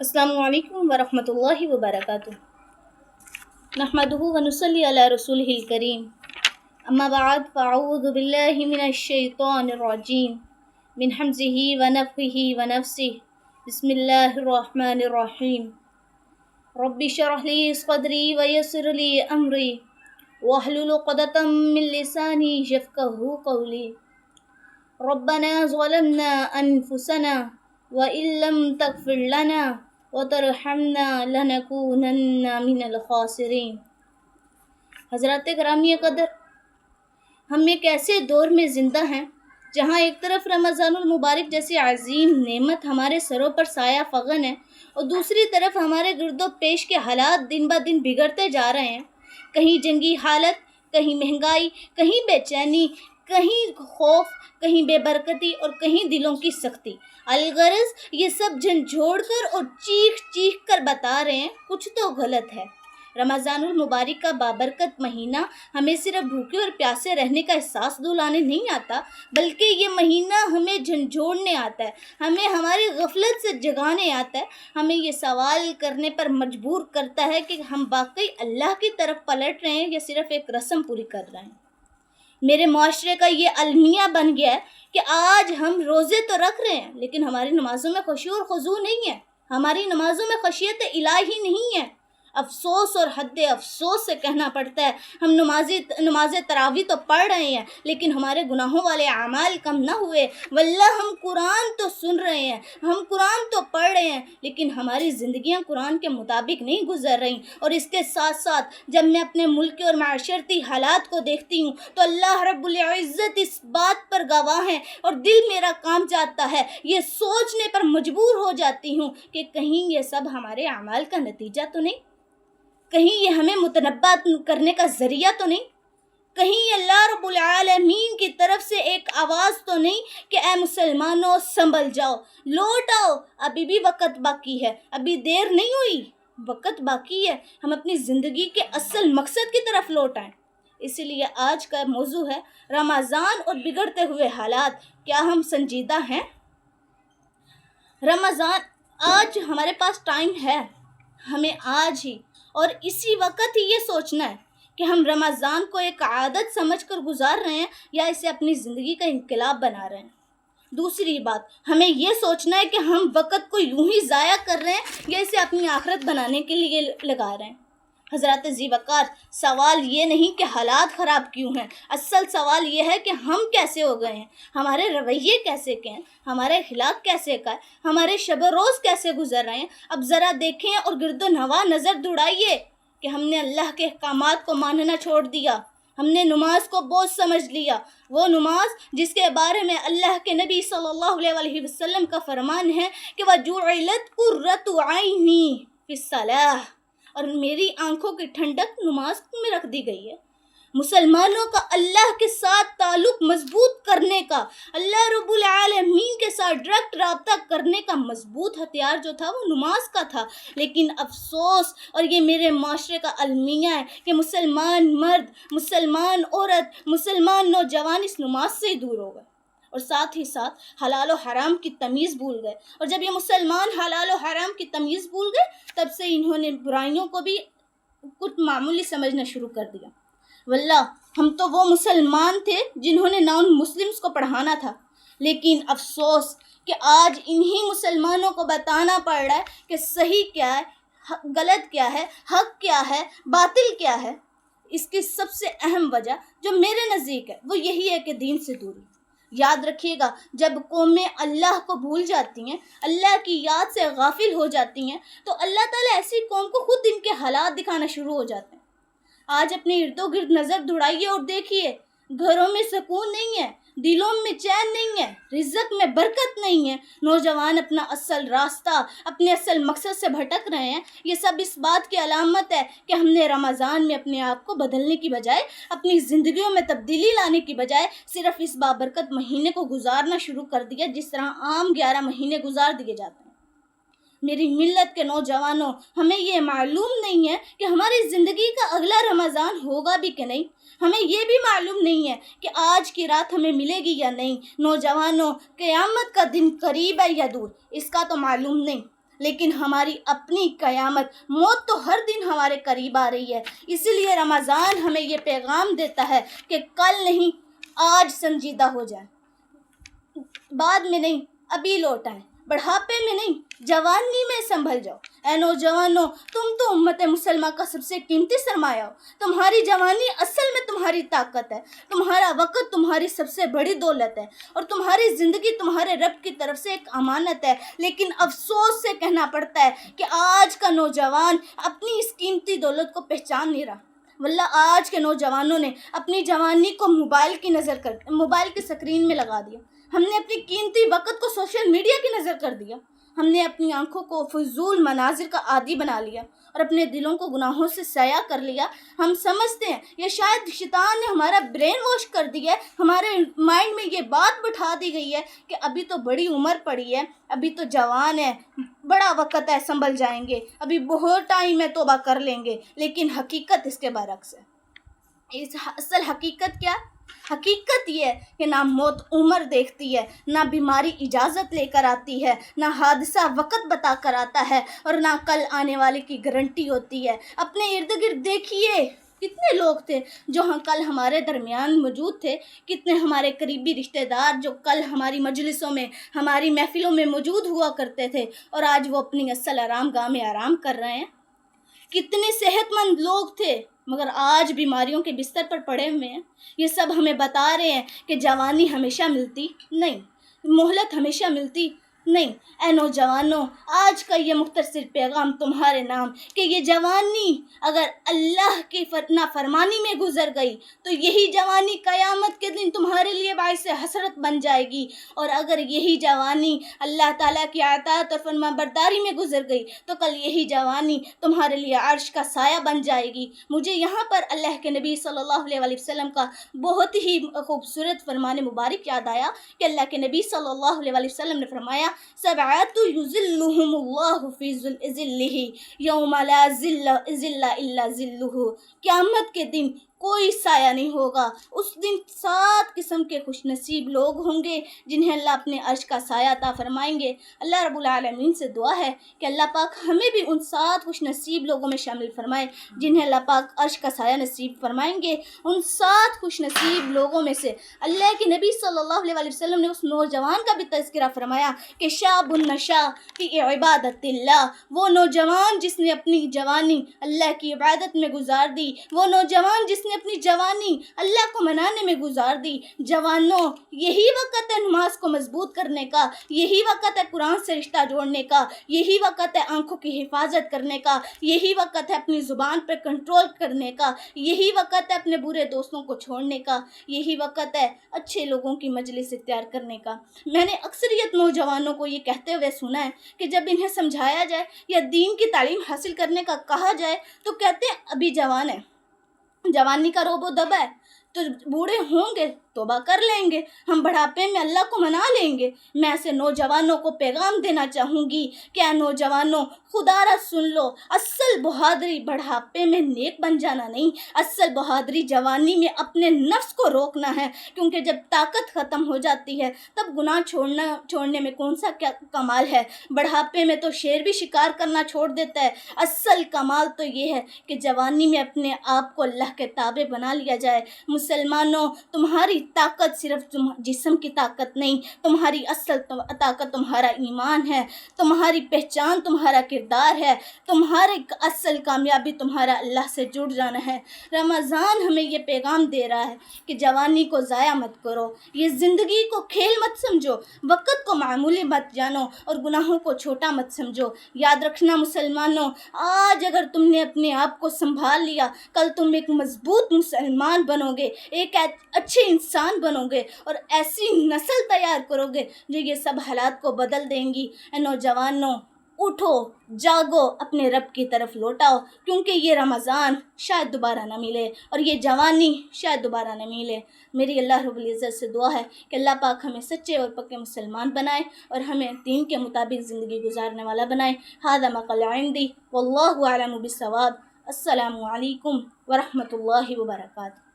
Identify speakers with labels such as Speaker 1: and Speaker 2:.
Speaker 1: السلام علیکم ورحمۃ اللہ وبرکاتہ۔ نحمدہ ونصلی علی رسولہ الکریم، اما بعد فاعوذ باللہ من الشیطان الرجیم، من حمزہ ونفخہ ونفسہ، بسم اللہ الرحمن الرحیم۔ رب اشرح لی صدری ویسر لی امری واحلل عقدۃ من لسانی یفقہوا قولی۔ ربنا ظلمنا انفسنا وإن لم تغفر لنا وترحمنا لنكونن من الخاسرین۔ حضرات گرامی قدر، ہم ایک ایسے دور میں زندہ ہیں جہاں ایک طرف رمضان المبارک جیسی عظیم نعمت ہمارے سروں پر سایہ فغن ہے، اور دوسری طرف ہمارے گرد و پیش کے حالات دن بہ دن بگڑتے جا رہے ہیں۔ کہیں جنگی حالت، کہیں مہنگائی، کہیں بے چینی، کہیں خوف، کہیں بے برکتی اور کہیں دلوں کی سختی۔ الغرض یہ سب جھنجھوڑ کر اور چیخ چیخ کر بتا رہے ہیں کچھ تو غلط ہے۔ رمضان المبارک کا بابرکت مہینہ ہمیں صرف بھوکے اور پیاسے رہنے کا احساس دلانے نہیں آتا، بلکہ یہ مہینہ ہمیں جھنجھوڑنے آتا ہے، ہمیں ہماری غفلت سے جگانے آتا ہے، ہمیں یہ سوال کرنے پر مجبور کرتا ہے کہ ہم واقعی اللہ کی طرف پلٹ رہے ہیں یا صرف ایک رسم پوری کر رہے ہیں۔ میرے معاشرے کا یہ المیہ بن گیا ہے کہ آج ہم روزے تو رکھ رہے ہیں لیکن ہماری نمازوں میں خشوع اور خضوع نہیں ہے، ہماری نمازوں میں خشیت الہی نہیں ہے۔ افسوس اور حد افسوس سے کہنا پڑتا ہے، ہم نماز تراویح تو پڑھ رہے ہیں لیکن ہمارے گناہوں والے اعمال کم نہ ہوئے۔ واللہ ہم قرآن تو سن رہے ہیں، ہم قرآن تو پڑھ رہے ہیں لیکن ہماری زندگیاں قرآن کے مطابق نہیں گزر رہی۔ اور اس کے ساتھ ساتھ جب میں اپنے ملک اور معاشرتی حالات کو دیکھتی ہوں تو اللہ رب العزت اس بات پر گواہ ہے اور دل میرا کانپ جاتا ہے، یہ سوچنے پر مجبور ہو جاتی ہوں کہ کہیں یہ سب ہمارے اعمال کا نتیجہ تو نہیں، کہیں یہ ہمیں متنبہ کرنے کا ذریعہ تو نہیں، کہیں یہ اللہ رب العالمین کی طرف سے ایک آواز تو نہیں کہ اے مسلمانوں سنبھل جاؤ، لوٹ آؤ، ابھی بھی وقت باقی ہے، ابھی دیر نہیں ہوئی، وقت باقی ہے، ہم اپنی زندگی کے اصل مقصد کی طرف لوٹ آئیں۔ اسی لیے آج کا موضوع ہے رمضان اور بگڑتے ہوئے حالات، کیا ہم سنجیدہ ہیں؟ رمضان، آج ہمارے پاس ٹائم ہے، ہمیں آج ہی اور اسی وقت ہی یہ سوچنا ہے کہ ہم رمضان کو ایک عادت سمجھ کر گزار رہے ہیں یا اسے اپنی زندگی کا انقلاب بنا رہے ہیں۔ دوسری بات، ہمیں یہ سوچنا ہے کہ ہم وقت کو یوں ہی ضائع کر رہے ہیں یا اسے اپنی آخرت بنانے کے لیے لگا رہے ہیں۔ حضرات ذی وقار، سوال یہ نہیں کہ حالات خراب کیوں ہیں، اصل سوال یہ ہے کہ ہم کیسے ہو گئے ہیں، ہمارے رویے کیسے کے ہیں، ہمارے اخلاق کیسے کا ہے، ہمارے شب و روز کیسے گزر رہے ہیں۔ اب ذرا دیکھیں اور گرد و نواح نظر دوڑائیے کہ ہم نے اللہ کے احکامات کو ماننا چھوڑ دیا، ہم نے نماز کو بوجھ سمجھ لیا، وہ نماز جس کے بارے میں اللہ کے نبی صلی اللہ علیہ وسلم کا فرمان ہے کہ وَجُعِلَتْ قُرَّةُ عَيْنِي فِي الصَّلَاةِ، اور میری آنکھوں کی ٹھنڈک نماز میں رکھ دی گئی ہے۔ مسلمانوں کا اللہ کے ساتھ تعلق مضبوط کرنے کا، اللہ رب العالمین کے ساتھ ڈائریکٹ رابطہ کرنے کا مضبوط ہتھیار جو تھا وہ نماز کا تھا، لیکن افسوس اور یہ میرے معاشرے کا المیہ ہے کہ مسلمان مرد، مسلمان عورت، مسلمان نوجوان اس نماز سے ہی دور ہو گئے اور ساتھ ہی ساتھ حلال و حرام کی تمیز بھول گئے۔ اور جب یہ مسلمان حلال و حرام کی تمیز بھول گئے تب سے انہوں نے برائیوں کو بھی کچھ معمولی سمجھنا شروع کر دیا۔ واللہ ہم تو وہ مسلمان تھے جنہوں نے نان مسلمز کو پڑھانا تھا، لیکن افسوس کہ آج انہی مسلمانوں کو بتانا پڑ رہا ہے کہ صحیح کیا ہے، غلط کیا ہے، حق کیا ہے، باطل کیا ہے۔ اس کی سب سے اہم وجہ جو میرے نزدیک ہے وہ یہی ہے کہ دین سے دوری۔ یاد رکھیے گا، جب قومیں اللہ کو بھول جاتی ہیں، اللہ کی یاد سے غافل ہو جاتی ہیں، تو اللہ تعالیٰ ایسی قوم کو خود ان کے حالات دکھانا شروع ہو جاتے ہیں۔ آج اپنے ارد و گرد نظر دوڑائیے اور دیکھیے، گھروں میں سکون نہیں ہے، دلوں میں چین نہیں ہے، رزق میں برکت نہیں ہے، نوجوان اپنا اصل راستہ، اپنے اصل مقصد سے بھٹک رہے ہیں۔ یہ سب اس بات کی علامت ہے کہ ہم نے رمضان میں اپنے آپ کو بدلنے کی بجائے، اپنی زندگیوں میں تبدیلی لانے کی بجائے صرف اس بابرکت مہینے کو گزارنا شروع کر دیا جس طرح عام 11 مہینے گزار دیے جاتے ہیں۔ میری ملت کے نوجوانوں، ہمیں یہ معلوم نہیں ہے کہ ہماری زندگی کا اگلا رمضان ہوگا بھی کہ نہیں، ہمیں یہ بھی معلوم نہیں ہے کہ آج کی رات ہمیں ملے گی یا نہیں۔ نوجوانوں، قیامت کا دن قریب ہے یا دور، اس کا تو معلوم نہیں، لیکن ہماری اپنی قیامت، موت تو ہر دن ہمارے قریب آ رہی ہے۔ اسی لیے رمضان ہمیں یہ پیغام دیتا ہے کہ کل نہیں، آج سنجیدہ ہو جائیں، بعد میں نہیں، ابھی لوٹ آئیں، بڑھاپے میں نہیں، جوانی میں سنبھل جاؤ۔ اے نوجوانوں، تم تو امت مسلمہ کا سب سے قیمتی سرمایہ ہو۔ تمہاری جوانی اصل میں تمہاری طاقت ہے، تمہارا وقت تمہاری سب سے بڑی دولت ہے، اور تمہاری زندگی تمہارے رب کی طرف سے ایک امانت ہے۔ لیکن افسوس سے کہنا پڑتا ہے کہ آج کا نوجوان اپنی اس قیمتی دولت کو پہچان نہیں رہا۔ واللہ آج کے نوجوانوں نے اپنی جوانی کو موبائل کی سکرین میں لگا دیا۔ ہم نے اپنی قیمتی وقت کو سوشل میڈیا کی نظر کر دیا۔ ہم نے اپنی آنکھوں کو فضول مناظر کا عادی بنا لیا اور اپنے دلوں کو گناہوں سے سیاہ کر لیا۔ ہم سمجھتے ہیں یا شاید شیطان نے ہمارا برین واش کر دیا ہے، ہمارے مائنڈ میں یہ بات بٹھا دی گئی ہے کہ ابھی تو بڑی عمر پڑی ہے، ابھی تو جوان ہے، بڑا وقت ہے، سنبھل جائیں گے، ابھی بہت ٹائم ہے، توبہ کر لیں گے۔ لیکن حقیقت اس کے برعکس ہے۔ اصل حقیقت کیا؟ حقیقت یہ ہے کہ نہ موت عمر دیکھتی ہے، نہ بیماری اجازت لے کر آتی ہے، نہ حادثہ وقت بتا کر آتا ہے، اور نہ کل آنے والے کی گارنٹی ہوتی ہے۔ اپنے ارد گرد دیکھیے، کتنے لوگ تھے جو کل ہمارے درمیان موجود تھے، کتنے ہمارے قریبی رشتہ دار جو کل ہماری مجلسوں میں، ہماری محفلوں میں موجود ہوا کرتے تھے، اور آج وہ اپنی اصل آرام گاہ میں آرام کر رہے ہیں۔ کتنے صحت مند لوگ تھے مگر آج بیماریوں کے بستر پر پڑے ہوئے ہیں۔ یہ سب ہمیں بتا رہے ہیں کہ جوانی ہمیشہ ملتی نہیں، مہلت ہمیشہ ملتی نہیں۔ اے نوجوانوں، آج کا یہ مختصر پیغام تمہارے نام کہ یہ جوانی اگر اللہ کی نافرمانی میں گزر گئی تو یہی جوانی قیامت کے دن تمہارے لیے باعث حسرت بن جائے گی، اور اگر یہی جوانی اللہ تعالیٰ کی اطاعت اور فرما برداری میں گزر گئی تو کل یہی جوانی تمہارے لیے عرش کا سایہ بن جائے گی۔ مجھے یہاں پر اللہ کے نبی صلی اللہ علیہ وسلم کا بہت ہی خوبصورت فرمان مبارک یاد آیا کہ اللہ کے نبی صلی اللہ علیہ وسلم نے فرمایا، سبعۃ یظلھم اللہ فی ظلہ یوم لا ظل الا ظلہ۔ قیامت کے دن کوئی سایہ نہیں ہوگا، اس دن 7 قسم کے خوش نصیب لوگ ہوں گے جنہیں اللہ اپنے عرش کا سایہ عطا فرمائیں گے۔ اللہ رب العالمین سے دعا ہے کہ اللہ پاک ہمیں بھی ان 7 خوش نصیب لوگوں میں شامل فرمائے جنہیں اللہ پاک عرش کا سایہ نصیب فرمائیں گے۔ ان 7 خوش نصیب لوگوں میں سے اللہ کے نبی صلی اللہ علیہ وسلم نے اس نوجوان کا بھی تذکرہ فرمایا کہ شاب النشا فی عبادت اللہ، وہ نوجوان جس نے اپنی جوانی اللہ کی عبادت میں گزار دی، وہ نوجوان جس نے اپنی جوانی اللہ کو منانے میں گزار دی۔ جوانوں، یہی وقت ہے نماز کو مضبوط کرنے کا، یہی وقت ہے قرآن سے رشتہ جوڑنے کا، یہی وقت ہے آنکھوں کی حفاظت کرنے کا، یہی وقت ہے اپنی زبان پر کنٹرول کرنے کا، یہی وقت ہے اپنے برے دوستوں کو چھوڑنے کا، یہی وقت ہے اچھے لوگوں کی مجلس اختیار کرنے کا۔ میں نے اکثریت نوجوانوں کو یہ کہتے ہوئے سنا ہے کہ جب انہیں سمجھایا جائے یا دین کی تعلیم حاصل کرنے کا کہا جائے تو کہتے ہیں ابھی جوان ہے، جوانی کا روب و دبا ہے، تو بوڑھے ہوں گے توبہ کر لیں گے، ہم بڑھاپے میں اللہ کو منا لیں گے۔ میں ایسے نوجوانوں کو پیغام دینا چاہوں گی کہ اے نوجوانوں، خدا را سن لو، اصل بہادری بڑھاپے میں نیک بن جانا نہیں، اصل بہادری جوانی میں اپنے نفس کو روکنا ہے، کیونکہ جب طاقت ختم ہو جاتی ہے تب گناہ چھوڑنے میں کون سا کیا کمال ہے۔ بڑھاپے میں تو شیر بھی شکار کرنا چھوڑ دیتا ہے۔ اصل کمال تو یہ ہے کہ جوانی میں اپنے آپ کو اللہ کے تابع بنا لیا جائے۔ مسلمانوں، تمہاری طاقت صرف جسم کی طاقت نہیں، تمہاری اصل طاقت تمہارا ایمان ہے، تمہاری پہچان تمہارا کردار ہے، تمہاری اصل کامیابی تمہارا اللہ سے جڑ جانا ہے۔ رمضان ہمیں یہ پیغام دے رہا ہے کہ جوانی کو ضائع مت کرو، یہ زندگی کو کھیل مت سمجھو، وقت کو معمولی مت جانو اور گناہوں کو چھوٹا مت سمجھو۔ یاد رکھنا مسلمانوں، آج اگر تم نے اپنے آپ کو سنبھال لیا، کل تم ایک مضبوط مسلمان بنو گے، ایک اچھے انسان بنو گے اور ایسی نسل تیار کرو گے جو یہ سب حالات کو بدل دیں گی۔ اے نوجوانوں، اٹھو، جاگو، اپنے رب کی طرف لوٹاؤ، کیونکہ یہ رمضان شاید دوبارہ نہ ملے اور یہ جوانی شاید دوبارہ نہ ملے۔ میری اللہ رب العزت سے دعا ہے کہ اللہ پاک ہمیں سچے اور پکے مسلمان بنائے اور ہمیں دین کے مطابق زندگی گزارنے والا بنائے۔ ھذا ما قال عندي واللہ اعلم بالصواب۔ السلام علیکم ورحمۃ اللہ وبرکاتہ۔